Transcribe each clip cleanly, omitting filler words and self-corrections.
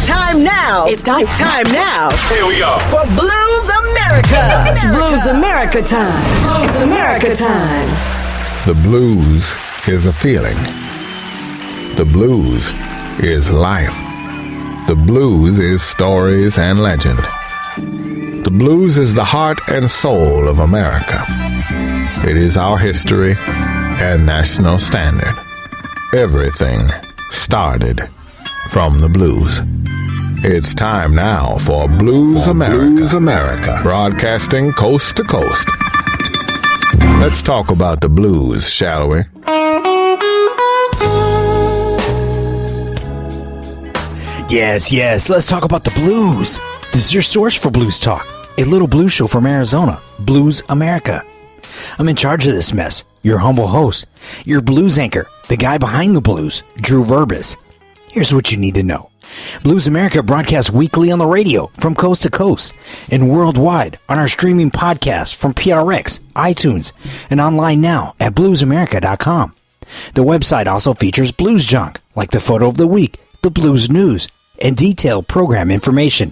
time now. It's time now. Here we go. For Blues America. It's Blues America time. Blues America time. The blues is a feeling. The blues is life. The blues is stories and legend. The blues is the heart and soul of America. It is our history and national standard. Everything started from the blues. It's time now for Blues America. Blues America, broadcasting coast to coast. Let's talk about the blues, shall we? Yes, let's talk about the blues. This is your source for blues talk, a little blues show from Arizona, Blues America. I'm in charge of this mess, your humble host, your blues anchor, the guy behind the blues, Drew Verbis. Here's what you need to know. Blues America broadcasts weekly on the radio from coast to coast and worldwide on our streaming podcast from PRX, iTunes, and online now at bluesamerica.com. The website also features blues junk, like the photo of the week, the blues news, and detailed program information.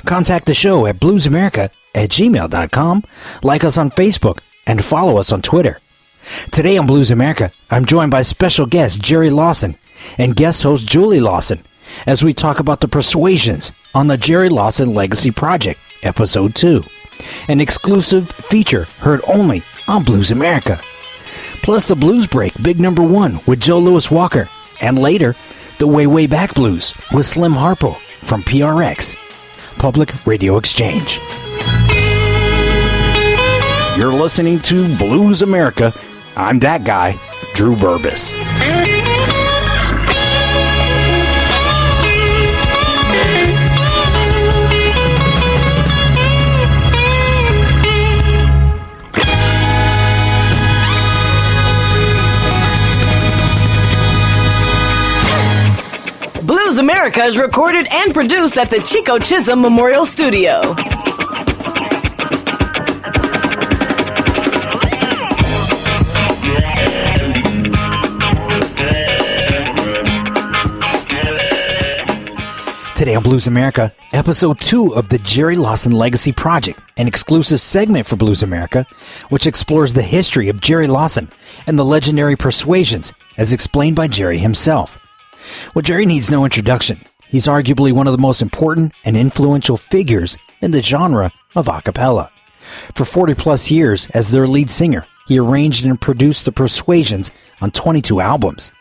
Contact the show at bluesamerica@gmail.com, like us on Facebook, and follow us on Twitter. Today on Blues America, I'm joined by special guest Jerry Lawson and guest host Julie Lawson as we talk about the persuasions on the Jerry Lawson Legacy Project, Episode 2, an exclusive feature heard only on Blues America. Plus the Blues Break, Big Number 1 with Joe Louis Walker, and later, the Way Back Blues with Slim Harpo from PRX, Public Radio Exchange. You're listening to Blues America. I'm that guy, Drew Verbis. Blues America is recorded and produced at the Chico Chisholm Memorial Studio. Today on Blues America, Episode 2 of the Jerry Lawson Legacy Project, an exclusive segment for Blues America, which explores the history of Jerry Lawson and the legendary persuasions, as explained by Jerry himself. Well, Jerry needs no introduction. He's arguably one of the most important and influential figures in the genre of a cappella. For 40-plus years as their lead singer, he arranged and produced the Persuasions on 22 albums.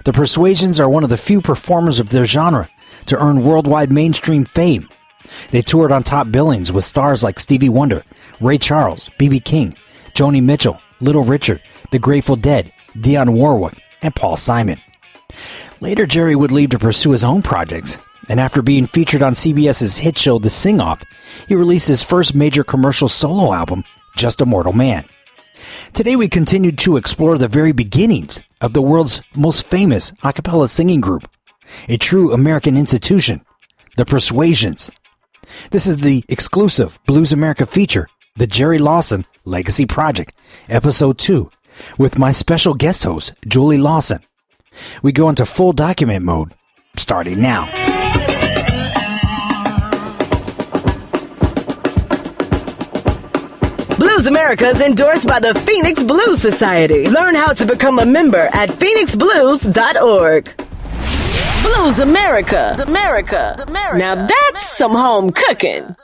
The Persuasions are one of the few performers of their genre to earn worldwide mainstream fame. They toured on top billings with stars like Stevie Wonder, Ray Charles, B.B. King, Joni Mitchell, Little Richard, The Grateful Dead, Dionne Warwick, and Paul Simon. Later, Jerry would leave to pursue his own projects, and after being featured on CBS's hit show The Sing-Off, he released his first major commercial solo album, Just a Mortal Man. Today we continued to explore the very beginnings of the world's most famous a cappella singing group, a true American institution, the Persuasions. This is the exclusive Blues America feature, the Jerry Lawson Legacy Project, Episode 2, with my special guest host, Julie Lawson. We go into full document mode, starting now. Blues America is endorsed by the Phoenix Blues Society. Learn how to become a member at phoenixblues.org. Blues America. Now that's some home cooking.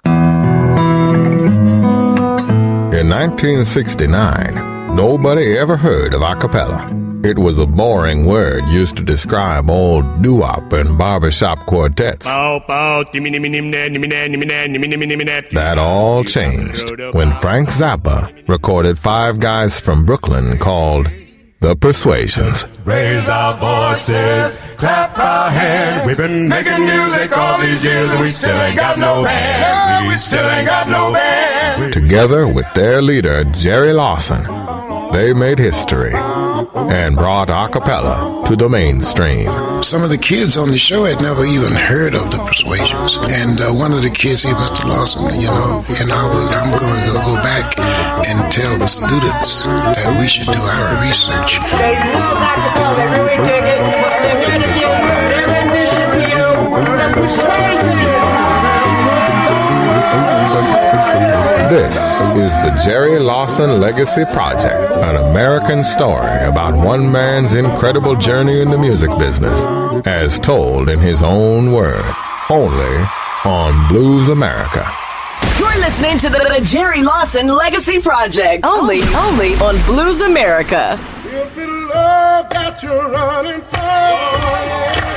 In 1969, nobody ever heard of a cappella. It was a boring word used to describe old doo-wop and barbershop quartets. That all changed when Frank Zappa recorded 5 guys from Brooklyn called The Persuasions. Raise our voices, clap our hands. We've been making music all these years and we still ain't got no band. We still ain't got no band. Together with their leader, Jerry Lawson, they made history and brought a cappella to the mainstream. Some of the kids on the show had never even heard of the Persuasions. And one of the kids, Mr. Lawson, I'm going to go back and tell the students that we should do our research. They love acapella, they really dig it. They're here to give their rendition to you. This is the Jerry Lawson Legacy Project, an American story about one man's incredible journey in the music business, as told in his own words, only on Blues America. You're listening to the Jerry Lawson Legacy Project, only on Blues America. If it's love that you're running from,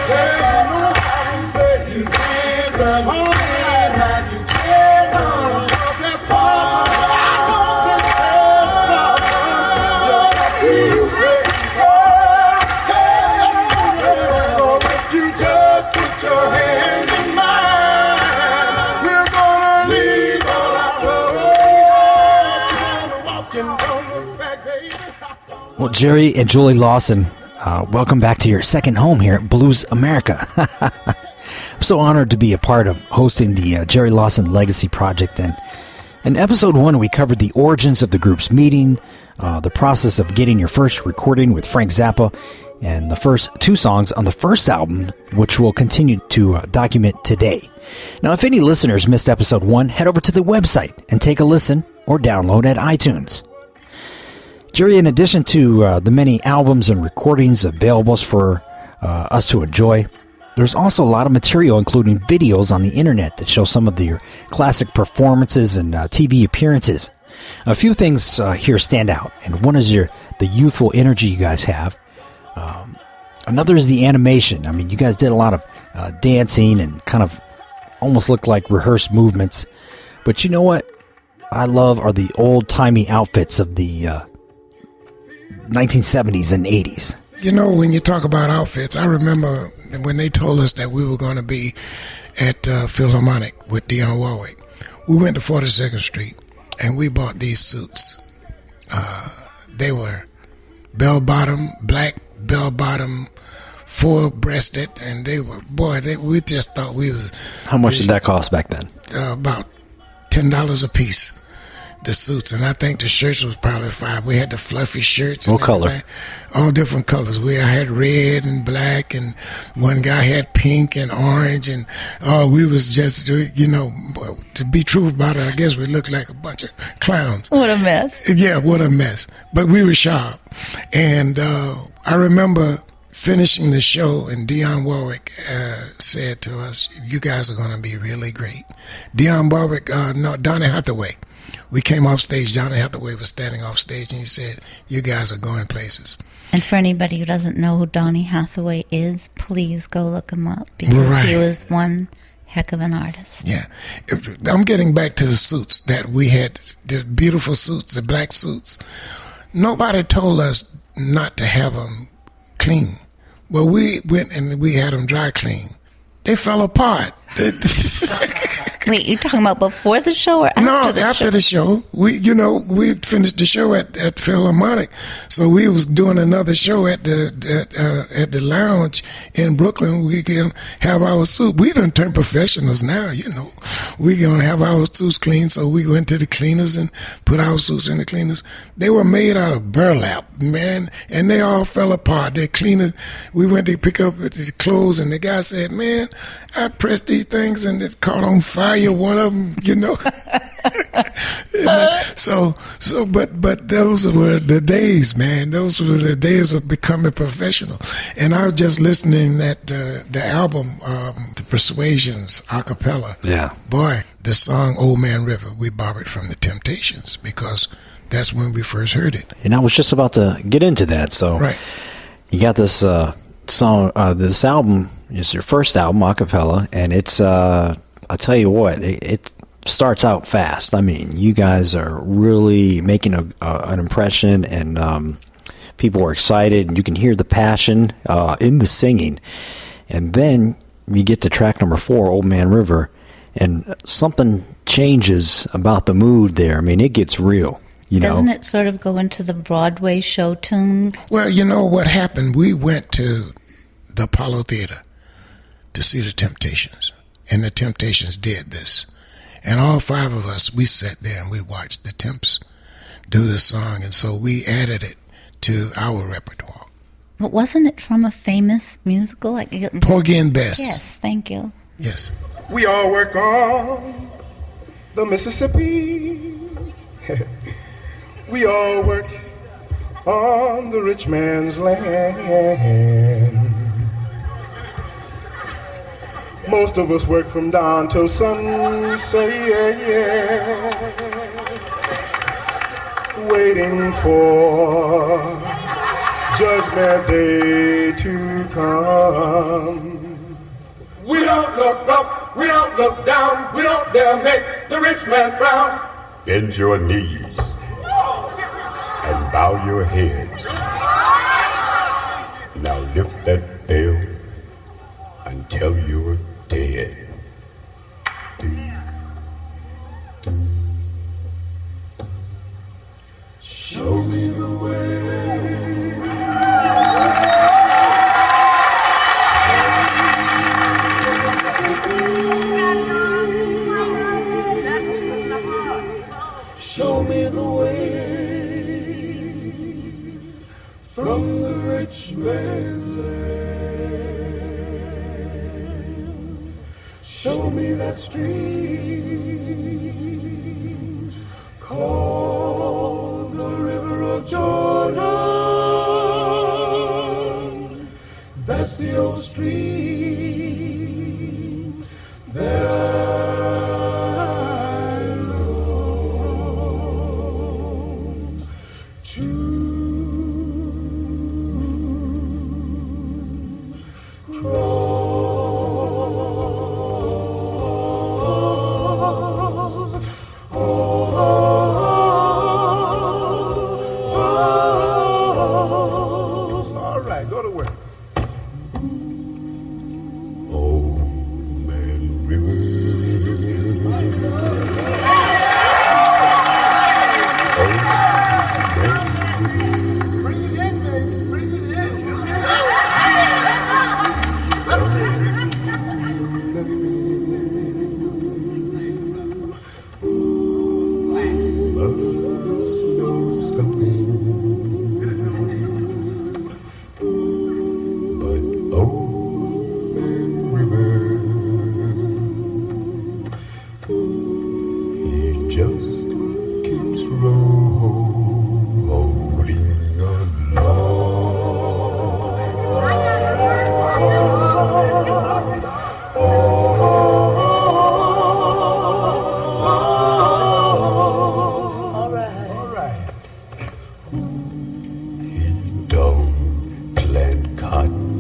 there's no hiding place. You can't run all night. You can't run. Love has problems, but I know that there's problems. Just have to face it. So if you just put your hand in mine, we're gonna leave on our road. Walking, don't look back, baby. Well, Jerry and Julie Lawson, welcome back to your second home here at Blues America. I'm so honored to be a part of hosting the Jerry Lawson Legacy Project. And in episode 1, we covered the origins of the group's meeting, the process of getting your first recording with Frank Zappa, and the first 2 songs on the first album, which we'll continue to document today. Now, if any listeners missed episode 1, head over to the website and take a listen or download at iTunes. Jerry, in addition to the many albums and recordings available for us to enjoy, there's also a lot of material, including videos on the internet that show some of your classic performances and TV appearances. A few things here stand out, and one is the youthful energy you guys have. Another is the animation. I mean, you guys did a lot of dancing and kind of almost looked like rehearsed movements. But you know what I love are the old-timey outfits of the 1970s and 80s. You know, when you talk about outfits, I remember when they told us that we were going to be at Philharmonic with Dionne Warwick. We went to 42nd Street, and we bought these suits. They were bell-bottom, black bell-bottom, 4-breasted, and they were, we just thought we was... How much did that cost back then? About $10 a piece. The suits, and I think the shirts was probably $5. We had the fluffy shirts. What color? All different colors. I had red and black, and one guy had pink and orange, and we was just, to be true about it, I guess we looked like a bunch of clowns. What a mess. Yeah, what a mess. But we were sharp. And I remember finishing the show, and Dionne Warwick said to us, "You guys are going to be really great." Dionne Warwick, Donny Hathaway. We came off stage. Donny Hathaway was standing off stage, and he said, "You guys are going places." And for anybody who doesn't know who Donny Hathaway is, please go look him up, because he was one heck of an artist. Yeah. I'm getting back to the suits that we had, the beautiful suits, the black suits. Nobody told us not to have them clean. Well, we went and we had them dry clean. They fell apart. Wait, you're talking about before the show or after the show? No, after the show. We finished the show at Philharmonic, so we was doing another show at the lounge in Brooklyn. We can have our suit. We done turned professionals now, We gonna have our suits clean, so we went to the cleaners and put our suits in the cleaners. They were made out of burlap, man, and they all fell apart. They cleaners, we went to pick up the clothes, and the guy said, "Man, I pressed these things and it caught on fire, one of them, But those were the days, man. Those were the days of becoming professional. And I was just listening at the album, The Persuasions, a cappella. Yeah. Boy, the song Old Man River, we borrowed from the Temptations, because that's when we first heard it. And I was just about to get into that. So right. You got this song, this album is your first album, a cappella, and it's, I'll tell you what, it starts out fast. I mean, you guys are really making an impression, and people are excited, and you can hear the passion in the singing. And then you get to track number 4, Old Man River, and something changes about the mood there. I mean, it gets real. Doesn't it sort of go into the Broadway show tune? Well, you know what happened? We went to the Apollo Theater to see the Temptations, and the Temptations did this. And all 5 of us, we sat there and we watched the Temps do this song, and so we added it to our repertoire. But wasn't it from a famous musical? Porgy and Bess. Yes, thank you. Yes. We all work on the Mississippi. We all work on the rich man's land. Most of us work from dawn till sunset, waiting for Judgment Day to come. We don't look up, we don't look down, we don't dare make the rich man frown. Bend your knees and bow your heads. Now lift that bell until you're dead. Show me the way. Show me the way from the rich man's land. Show me that stream called the River of Jordan. That's the old stream that I long to cross. All right, go to work. Old Man River. Old Man Bring it in, baby. Bring it in. must know something. But Old Man River, he just keeps rolling along. He don't plant cotton.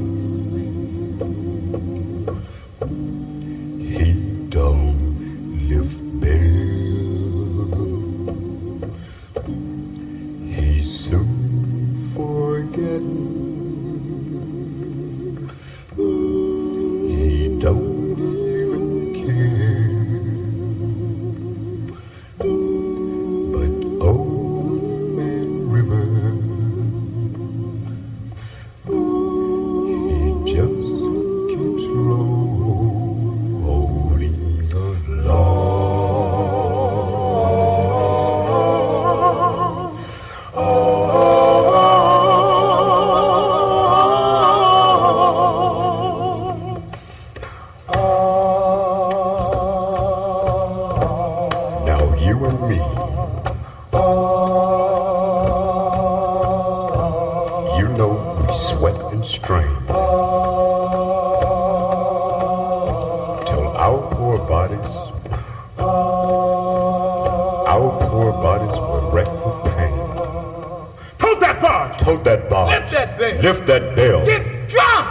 He don't lift bell. He's soon forgetting. He don't even care. But Old Man River, he just keeps rolling along. Now you and me, you know we sweat and strain till our poor bodies were wrecked with pain. Tote that barge! Tote that barge. Lift that bell. Lift that bell. Get drunk!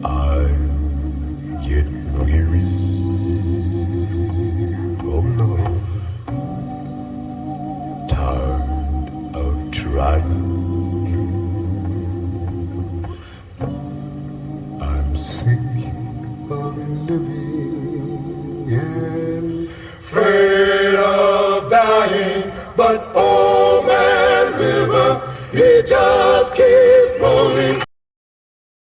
I get weary, oh Lord, tired of trying. I'm sick of living and Afraid of dying. but